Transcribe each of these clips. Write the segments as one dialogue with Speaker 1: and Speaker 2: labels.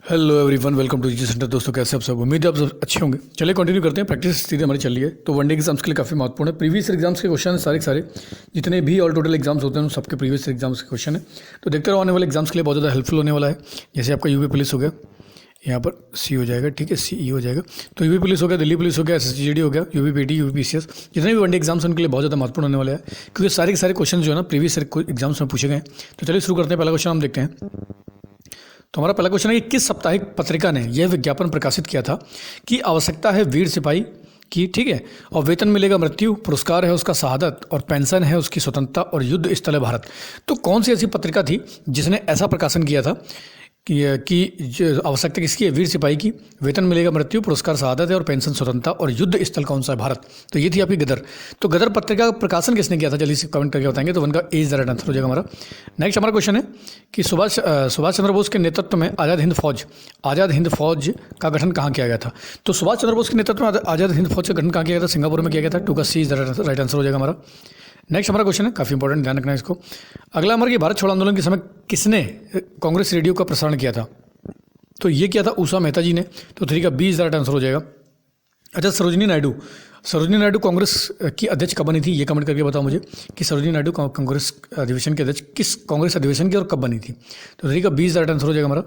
Speaker 1: Hello everyone, welcome to G center. दोस्तों कैसे आप सब? उम्मीद है आप सब अच्छे होंगे। चलिए कंटिन्यू करते हैं। प्रैक्टिस सीधे हमारी चल रही है तो वनडे एग्जाम्स के लिए काफ़ी महत्वपूर्ण है। प्रीवियस एग्जाम्स के क्वेश्चन सारे के सारे जितने भी ऑल टोटल एग्जाम्स होते हैं उन सबके प्रीवियस एग्जाम्स के क्वेश्चन है। तो देखते रहो, आने वाले एग्जाम्स के लिए बहुत ज़्यादा हेल्पफुल होने वाला है। जैसे आपका यूपी पुलिस हो गया, यहाँ पर सी हो जाएगा, ठीक है, सीई हो जाएगा। तो यूपी पुलिस हो गया, दिल्ली पुलिस हो गया, एसएसजीडी हो गया, यूपी पीटी, यूपी पीसीएस, जितने भी वनडे एग्जाम्स उनके लिए बहुत ज़्यादा महत्वपूर्ण होने वाला है, क्योंकि सारे के सारे क्वेश्चन जो है ना प्रीवियस एग्जाम्स में पूछे गए हैं। तो चलिए शुरू करते हैं। पहला क्वेश्चन हम देखते हैं। तो हमारा पहला क्वेश्चन है कि किस साप्ताहिक पत्रिका ने यह विज्ञापन प्रकाशित किया था कि आवश्यकता है वीर सिपाही की, ठीक है, और वेतन मिलेगा मृत्यु, पुरस्कार है उसका शहादत और पेंशन है उसकी स्वतंत्रता और युद्ध स्थल है भारत। तो कौन सी ऐसी पत्रिका थी जिसने ऐसा प्रकाशन किया था कि जो आवश्यकता किसकी है? वीर सिपाही की, वेतन मिलेगा मृत्यु, पुरस्कार शहादत है और पेंशन स्वतंत्रता और युद्ध स्थल कौन सा है? भारत। तो ये थी आपकी गदर। तो गदर पत्रिका का प्रकाशन किसने किया था? जल्दी से कमेंट करके बताएंगे तो उनका एज राइट आंसर हो जाएगा हमारा। नेक्स्ट हमारा क्वेश्चन है कि सुभाष चंद्र बोस के नेतृत्व में आज़ाद हिंद फौज का गठन कहाँ किया गया था? तो सुभाष चंद्र बोस के नेतृत्व में आज़ाद हिंद फौज का गठन कहाँ किया गया था? सिंगापुर में किया गया था। टू का सी राइट आंसर हो जाएगा हमारा। नेक्स्ट हमारा क्वेश्चन है, काफ़ी इंपॉर्टेंट, ध्यान रखना है इसको। अगला हमारा कि भारत छोड़ो आंदोलन के समय किसने कांग्रेस रेडियो का प्रसारण किया था? तो ये किया था उषा मेहता जी ने। तो 3 का बी राइट आंसर हो जाएगा। अच्छा, सरोजिनी नायडू कांग्रेस की अध्यक्ष कब बनी थी? ये कमेंट करके बताओ मुझे कि सरोजिनी नायडू कांग्रेस अधिवेशन के अध्यक्ष किस कांग्रेस अधिवेशन की और कब बनी थी? तो 3 का बी राइट आंसर हो जाएगा हमारा।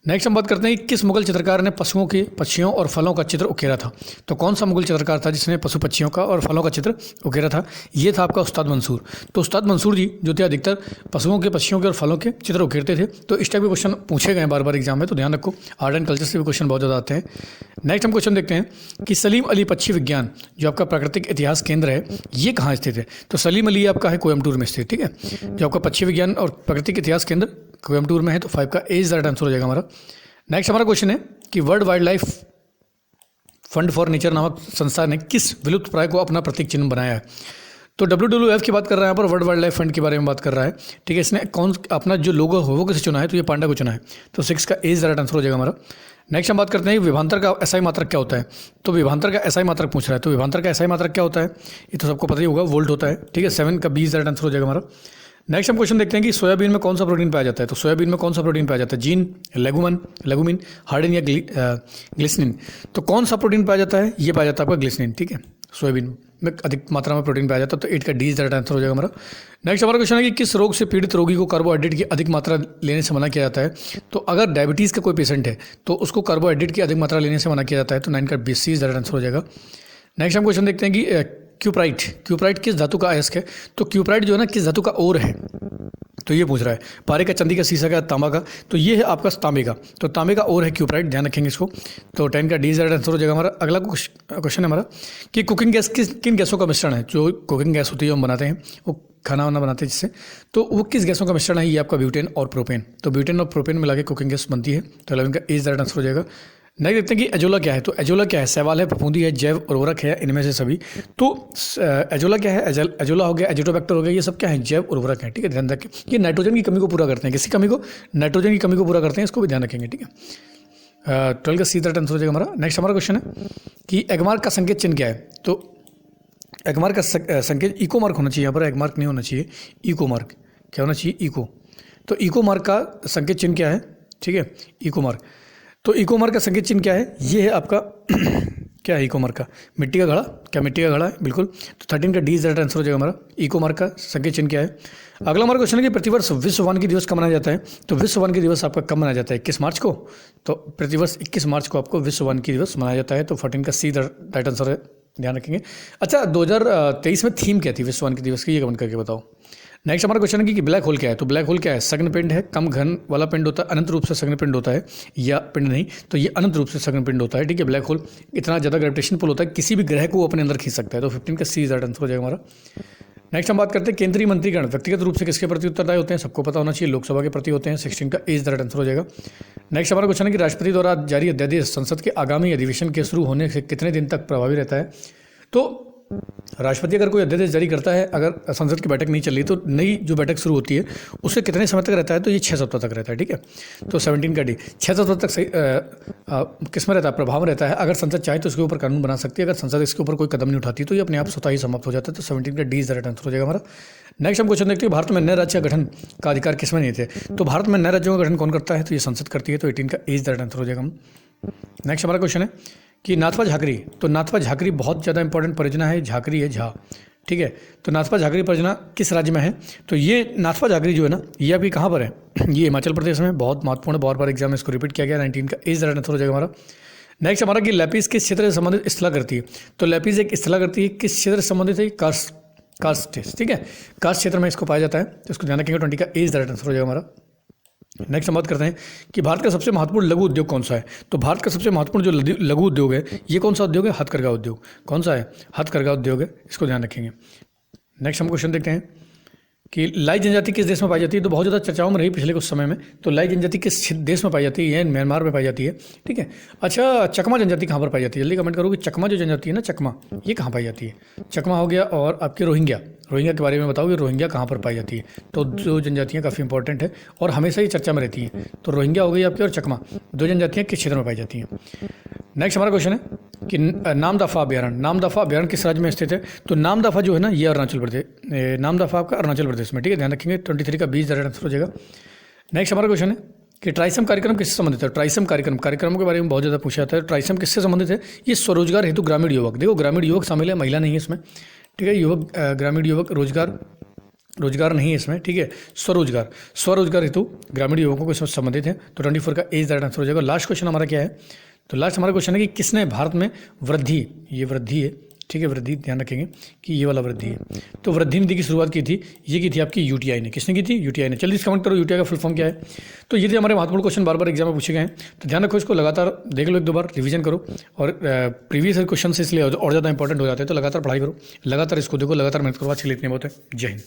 Speaker 1: नेक्स्ट हम बात करते हैं कि किस मुगल चित्रकार ने पक्षियों और फलों का चित्र उकेरा था? तो कौन सा मुगल चित्रकार था जिसने पशु पक्षियों का और फलों का चित्र उकेरा था? ये था आपका उस्ताद मंसूर। तो उस्ताद मंसूर जी जो थे अधिकतर पशुओं के, पक्षियों के और फलों के चित्र उकेरते थे। तो इस टाइप के क्वेश्चन पूछे गए बार बार एग्जाम में, तो ध्यान रखो। आर्ट एंड कल्चर से भी क्वेश्चन बहुत ज़्यादा आते हैं। नेक्स्ट हम क्वेश्चन देखते हैं कि सलीम अली पक्षी विज्ञान जो आपका प्राकृतिक इतिहास केंद्र है ये कहाँ स्थित है? तो सलीम अली आपका है कोयम्बटूर में स्थित, ठीक है, जो आपका पक्षी विज्ञान और प्राकृतिक इतिहास केंद्र कोयम्बटूर में है। तो 5 का एज राइट आंसर हो जाएगा हमारा। नेक्स्ट हमारा क्वेश्चन है कि world wild life fund for nature नामक संस्था ने किस विलुप्त प्राय को अपना प्रतीक चिन्ह बनाया है? तो WWF की बात कर रहा है यहाँ पर, वर्ल्ड वाइल्ड लाइफ फंड के बारे में बात कर रहा है, ठीक है। इसने कौन अपना जो लोगो हो वो किसे चुना है? तो ये पांडा को चुना है। तो 6 का एज राइट आंसर हो जाएगा हमारा। नेक्स्ट हम बात करते हैं कि विभांतर का एसआई मात्रक क्या होता है? तो विभांतर का एसआई मात्रक पूछ रहा है। तो विभांतर का एसआई मात्रक क्या होता है? ये तो सबको पता ही होगा, वोल्ट होता है, ठीक है। 7 का 20 राइट आंसर हो जाएगा हमारा। नेक्स्ट हम क्वेश्चन देखते हैं कि सोयाबीन में कौन सा प्रोटीन पाया जाता है? तो सोयाबीन में कौन सा प्रोटीन पाया जाता है? जीन, लेगुमिन, हार्डिन या ग्लिसनिन? तो कौन सा प्रोटीन पाया जाता है? ये पाया जाता है आपका ग्लिसनिन, ठीक है। सोयाबीन में अधिक मात्रा में प्रोटीन पाया जाता है। तो 8 का डी राइट आंसर हो जाएगा हमारा। नेक्स्ट हमारा क्वेश्चन है कि किस रोग से पीड़ित रोगी को कार्बोहाइड्रेट की अधिक मात्रा लेने से मना किया जाता है? तो अगर डायबिटीज़ का कोई पेशेंट है तो उसको कार्बोहाइड्रेट की अधिक मात्रा लेने से मना किया जाता है। तो 9 का 20 राइट आंसर हो जाएगा। नेक्स्ट हम क्वेश्चन देखते हैं कि क्यूप्राइट किस धातु का अयस्क है? तो क्यूप्राइट जो है ना किस धातु का ओर है? तो ये पूछ रहा है। पारे का, चांदी का, सीसा का, तांबा का? तो ये है आपका तांबे का। तो तांबे का ओर है क्यूप्राइट, ध्यान रखेंगे इसको। तो 10 का डी राइट आंसर हो जाएगा हमारा। अगला क्वेश्चन है हमारा कि कुकिंग गैस किन गैसों का मिश्रण है? जो कुकिंग गैस होती है हम बनाते हैं, वो खाना वाना बनाते हैं जिससे, तो वो किस गैसों का मिश्रण है? ये आपका ब्यूटेन और प्रोपेन। तो ब्यूटेन और प्रोपेन मिला के कुकिंग गैस बनती है। तो 11 का एज राइट आंसर हो जाएगा। नेक्स्ट देखते हैं कि एजोला क्या है? तो एजोला क्या है? सवाल है, फफूंदी है, जैव उर्वरक है, इनमें से सभी। तो एजोला क्या है? एजोला हो गया, एजिटोबैक्टर हो गया, ये सब क्या है? जैव उर्वरक है, ठीक है। ध्यान रखें, ये नाइट्रोजन की कमी को पूरा करते हैं। किसी कमी को? नाइट्रोजन की कमी को पूरा करते हैं, इसको भी ध्यान रखेंगे, ठीक है। 12 का सीधा आंसर हो जाएगा हमारा। नेक्स्ट हमारा क्वेश्चन है कि एगमार्क का संकेत चिन्ह क्या है? तो एगमार्क का संकेत इको मार्क होना चाहिए, यहाँ पर एगमार्क नहीं होना चाहिए, इको मार्क। क्या होना चाहिए? इको। तो इको मार्क का संकेत चिन्ह क्या है? ठीक है, इको मार्क। तो इको मार्क का संकेत चिन्ह क्या है? ये है आपका क्या है इको मार्क का? मिट्टी का घड़ा। क्या मिट्टी का घड़ा है? बिल्कुल। तो 13 का डी राइट आंसर हो जाएगा हमारा। इको मार्क का संकेत चिन्ह क्या है? अगला हमारा क्वेश्चन है कि प्रतिवर्ष विश्व वानिकी दिवस कब मनाया जाता है? तो विश्व वानिकी दिवस आपका कब मनाया जाता है? 21 मार्च को। तो प्रतिवर्ष 21 मार्च को आपको विश्व वानिकी दिवस मनाया जाता है। तो 14 का सी राइट आंसर है, ध्यान रखेंगे। अच्छा, 2023 में थीम क्या थी विश्व वानिकी दिवस की? ये कमेंट करके बताओ। नेक्स्ट हमारा क्वेश्चन है कि ब्लैक होल क्या है? तो ब्लैक होल क्या है? सघन पिंड है, कम घन वाला पिंड होता है, अनंत रूप से सघन पिंड होता है, या पिंड नहीं, तो ये अनंत रूप से सघन पिंड होता है, ठीक है। ब्लैक होल इतना ज़्यादा ग्रेविटेशन पुल होता है किसी भी ग्रह को वो अपने अंदर खींच सकता है। तो 15 का सी राइट आंसर हो जाएगा हमारा। नेक्स्ट हम बात करते हैं केंद्रीय मंत्रीगण व्यक्तिगत रूप से किसके प्रति उत्तरदायी होते हैं? सबको पता होना चाहिए, लोकसभा के प्रति होते हैं। 16 का एज राइट आंसर हो जाएगा। नेक्स्ट हमारा क्वेश्चन है कि राष्ट्रपति द्वारा जारी अध्यादेश संसद के आगामी अधिवेशन के शुरू होने से कितने दिन तक प्रभावी रहता है? तो राष्ट्रपति अगर कोई अध्यादेश जारी करता है, अगर संसद की बैठक नहीं चल रही तो नई जो बैठक शुरू होती है उससे कितने समय तक रहता है, तो ये 6 सप्ताह तक रहता है, ठीक है। तो 17 का डी 6 सप्ताह तक सही किस में रहता है, प्रभाव में रहता है। अगर संसद चाहे तो इसके ऊपर कानून बना सकती है, अगर संसद इसके ऊपर कोई कदम नहीं उठाती तो ये अपने आप स्वतः ही समाप्त हो जाता है। तो 17 का D is the right answer हो जाएगा हमारा। नेक्स्ट हम क्वेश्चन देखते हैं, भारत में नए राज्य गठन का अधिकार किसमें नहीं थे, तो भारत में नए राज्यों का गठन कौन करता है, तो ये संसद करती है। तो 18 का इज द राइट आंसर हो जाएगा। नेक्स्ट हमारा क्वेश्चन है कि नाथपा झाकरी, तो नाथपा झाकरी बहुत ज़्यादा इंपॉर्टेंट परियोजना है, झाकरी है झा, ठीक है। तो नाथपा झाकरी परियोजना किस राज्य में है, तो ये नाथपा झाकरी जो है ना ये अभी कहाँ पर है, ये हिमाचल प्रदेश में, बहुत महत्वपूर्ण, बहुत बार एग्जाम में इसको रिपीट किया गया। 19 का इज द राइट आंसर हो जाएगा हमारा। नेक्स्ट हमारा कि लैपिस किस क्षेत्र से संबंधित स्थला करती है, तो लैपिस एक स्थला करती है किस क्षेत्र से संबंधित है, कास्ट, ठीक है, कास्ट क्षेत्र में इसको पाया जाता है, तो इसको ध्यान रखेंगे। 20 का इज द राइट आंसर हो जाएगा हमारा। नेक्स्ट हम बात करते हैं कि भारत का सबसे महत्वपूर्ण लघु उद्योग कौन सा है, तो भारत का सबसे महत्वपूर्ण जो लघु उद्योग है ये कौन सा उद्योग है, हथकरघा उद्योग। कौन सा है, हथकरघा उद्योग है, इसको ध्यान रखेंगे। नेक्स्ट हम क्वेश्चन देखते हैं कि लाई जनजाति किस देश में पाई जाती है, तो बहुत ज़्यादा चर्चाओं में रही पिछले कुछ समय में। तो लाई जनजाति किस देश में पाई जाती है, ये म्यांमार में पाई जाती है, ठीक है। अच्छा, चकमा जनजाति कहाँ पर पाई जाती है, जल्दी कमेंट करो कि चकमा जो जनजाति है ना, चकमा, ये कहाँ पाई जाती है। चकमा हो गया, और आपके रोहिंग्या, रोहिंग्या के बारे में बताओ कि रोहिंग्या कहाँ पर पाई जाती है। तो दो जनजातियाँ काफ़ी इंपॉर्टेंट है और हमेशा ही चर्चा में रहती हैं। तो रोहिंग्या हो गई आपकी और चकमा, दो जनजातियाँ किस क्षेत्र में पाई जाती हैं। नेक्स्ट हमारा क्वेश्चन है कि नामदफा अभ्यारण्य, नामदफा अभ्यारण्य किस राज्य में स्थित है, तो नामदफा जो है ना ये अरुणाचल प्रदेश, नामदफा आपका अरुणाचल प्रदेश में, ठीक है, ध्यान रखेंगे। 23 का 20 राइट आंसर हो जाएगा। नेक्स्ट हमारा क्वेश्चन है कि ट्राइसम कार्यक्रम किससे संबंधित है, ट्राइसम कार्यक्रमों के बारे में बहुत ज़्यादा पूछा जाता है। ट्राइसम किससे संबंधित है, ये स्वरोजगार हेतु ग्रामीण युवक, देखो ग्रामीण युवक शामिल है, महिला नहीं है इसमें, ठीक है। युवक, ग्रामीण युवक, रोजगार नहीं है इसमें, ठीक है। स्वरोजगार हेतु ग्रामीण युवकों को संबंधित है। तो 24 का इज द राइट आंसर हो जाएगा। लास्ट क्वेश्चन हमारा क्या है, तो लास्ट हमारा क्वेश्चन है कि किसने भारत में वृद्धि, ये वृद्धि है, ठीक है, वृद्धि, ध्यान रखेंगे कि ये वाला वृद्धि है। तो वृद्धि नीति की शुरुआत की थी, ये की थी आपकी यूटीआई ने। किसने की थी, यूटीआई ने। जल्दी से कमेंट करो यूटीआई का फुल फॉर्म क्या है। तो ये थे हमारे महत्वपूर्ण क्वेश्चन, बार बार एग्जाम में पूछे गए हैं, तो ध्यान रखो, इसको लगातार देख लो, एक दो बार रिवीजन करो। और प्रीवियस क्वेश्चन से इसलिए और ज़्यादा इंपॉर्टेंट हो जाते हैं, तो लगातार पढ़ाई करो, लगातार इसको देखो, लगातार मेहनत करो। आज के लिए इतने बहुत है। जय हिंद।